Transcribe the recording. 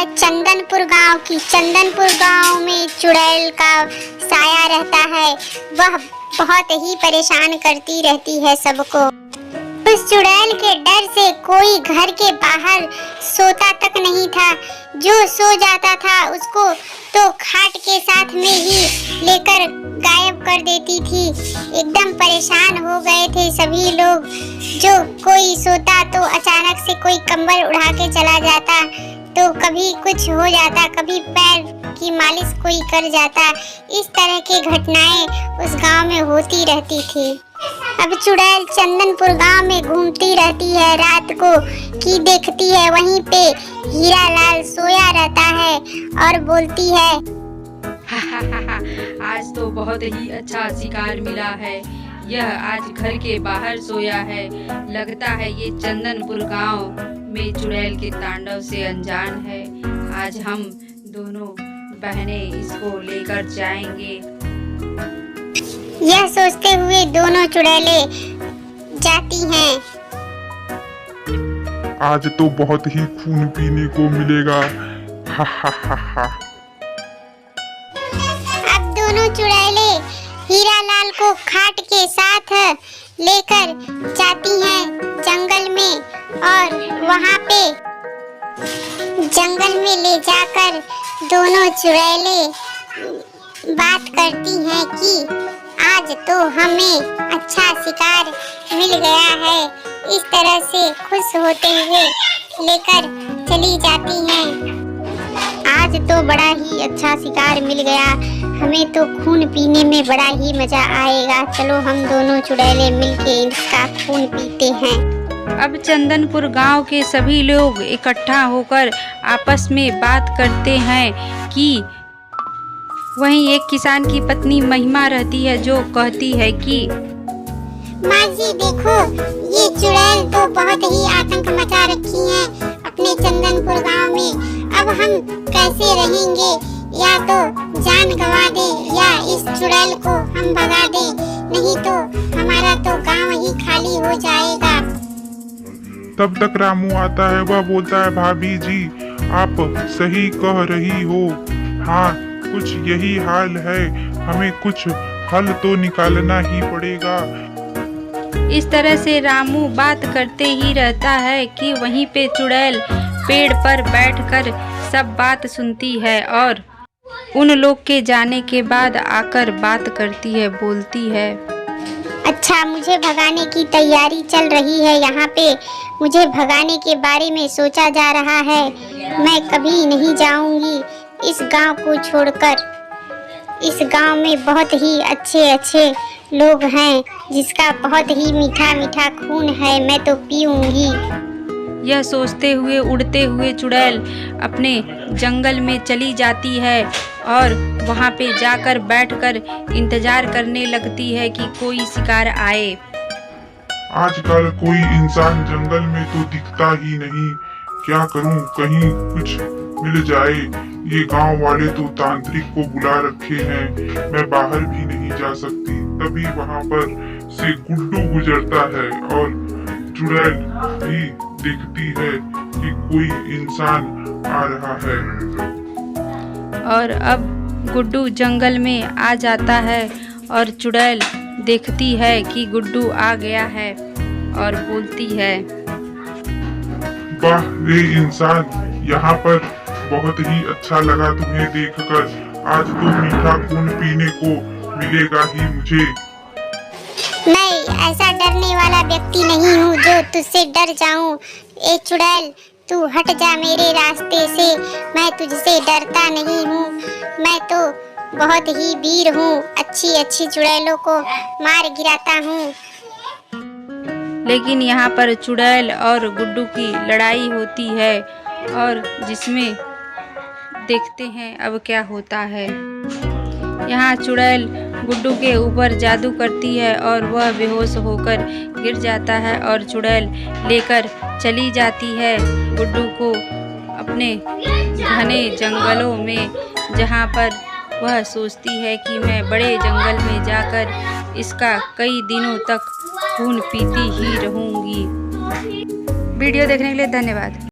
है चंदनपुर गांव की। चंदनपुर गांव में चुड़ैल का साया रहता है। वह बहुत ही परेशान करती रहती है सबको। उस चुड़ैल के डर से कोई घर के बाहर सोता तक नहीं था। जो सो जाता था उसको तो खाट के साथ में ही लेकर गायब कर देती थी। एकदम परेशान हो गए थे सभी लोग। जो कोई सोता तो अचानक से कोई कंबल उड़ा के चला जाता, तो कभी कुछ हो जाता, कभी पैर की मालिश कोई कर जाता। इस तरह की घटनाएं उस गांव में होती रहती थी। अब चुड़ैल चंदनपुर गांव में घूमती रहती है रात को कि देखती है वहीं पे हीरा लाल सोया रहता है और बोलती है, आज तो बहुत ही अच्छा शिकार मिला है। यह आज घर के बाहर सोया है। लगता है ये चंदनपुर गांव में चुड़ैल के तांडव से अनजान है। आज हम दोनों बहनें इसको लेकर जाएंगे। यह सोचते हुए दोनों चुड़ैलें जाती हैं। आज तो बहुत ही खून पीने को मिलेगा। हा हा हा हा। अब दोनों चुड़ैलें हीरा लाल को खाट के साथ लेकर जाती हैं जंगल में, और वहाँ पे जंगल में ले जाकर दोनों चुड़ैलें बात करती हैं कि आज तो हमें अच्छा शिकार मिल गया है। इस तरह से खुश होते हुए लेकर चली जाती हैं। आज तो बड़ा ही अच्छा शिकार मिल गया, हमें तो खून पीने में बड़ा ही मजा आएगा। चलो हम दोनों चुड़ैलें मिलके इसका खून पीते हैं। अब चंदनपुर गांव के सभी लोग इकट्ठा होकर आपस में बात करते हैं कि वहीं एक किसान की पत्नी महिमा रहती है जो कहती है कि माँ जी देखो, ये चुड़ैल तो बहुत ही आतंक मचा रखी है अपने चंदनपुर गांव में। अब हम कैसे रहेंगे? या तो जान गंवा दे या इस चुड़ैल को हम भगा दे, नहीं तो हमारा तो गांव ही खाली हो जाएगा। तब तक रामू आता है। वह बोलता है, भाभी जी आप सही कह रही हो। हाँ, कुछ यही हाल है। हमें कुछ हल तो निकालना ही पड़ेगा। इस तरह से रामू बात करते ही रहता है कि वहीं पे चुड़ैल पेड़ पर बैठकर सब बात सुनती है और उन लोग के जाने के बाद आकर बात करती है, बोलती है, अच्छा, मुझे भगाने की तैयारी चल रही है। यहाँ पे मुझे भगाने के बारे में सोचा जा रहा है। मैं कभी नहीं जाऊंगी इस गांव को छोड़कर। इस गांव में बहुत ही अच्छे अच्छे लोग हैं जिसका बहुत ही मीठा मीठा खून है। मैं तो पीऊंगी। यह सोचते हुए उड़ते हुए चुड़ैल अपने जंगल में चली जाती है और वहाँ पे जाकर बैठकर इंतजार करने लगती है कि कोई शिकार आए। आजकल कोई इंसान जंगल में तो दिखता ही नहीं। क्या करूं, कहीं कुछ मिल जाए। ये गांव वाले तो तांत्रिक को बुला रखे हैं, मैं बाहर भी नहीं जा सकती। तभी वहां पर से गुड्डू गुजरता है और चुड़ैल भी देखती है कि कोई इंसान आ रहा है। और अब गुड्डू जंगल में आ जाता है और चुड़ैल देखती है कि गुड्डू आ गया है और बोलती है, वाह रे इंसान, यहाँ पर बहुत ही अच्छा लगा तुम्हें देखकर। आज तो मीठा खून पीने को मिलेगा ही मुझे। मैं ऐसा डरने वाला व्यक्ति नहीं हूँ जो तुझसे डर जाऊँ। ए चुड़ैल, तू हट जा मेरे रास्ते से। मैं तुझसे डरता नहीं हूँ। मैं तो बहुत ही वीर हूँ। अच्छी अच्छी चुड़ैलों को मार गिराता हूँ। लेकिन यहाँ पर चुड़ैल और गुड्डू की लड़ाई होती है और जिसमें देखते हैं अब क्या होता है। यहाँ चुड़ैल गुड्डू के ऊपर जादू करती है और वह बेहोश होकर गिर जाता है और चुड़ैल लेकर चली जाती है गुड्डू को अपने घने जंगलों में, जहाँ पर वह सोचती है कि मैं बड़े जंगल में जाकर इसका कई दिनों तक खून पीती ही रहूँगी। वीडियो देखने के लिए धन्यवाद।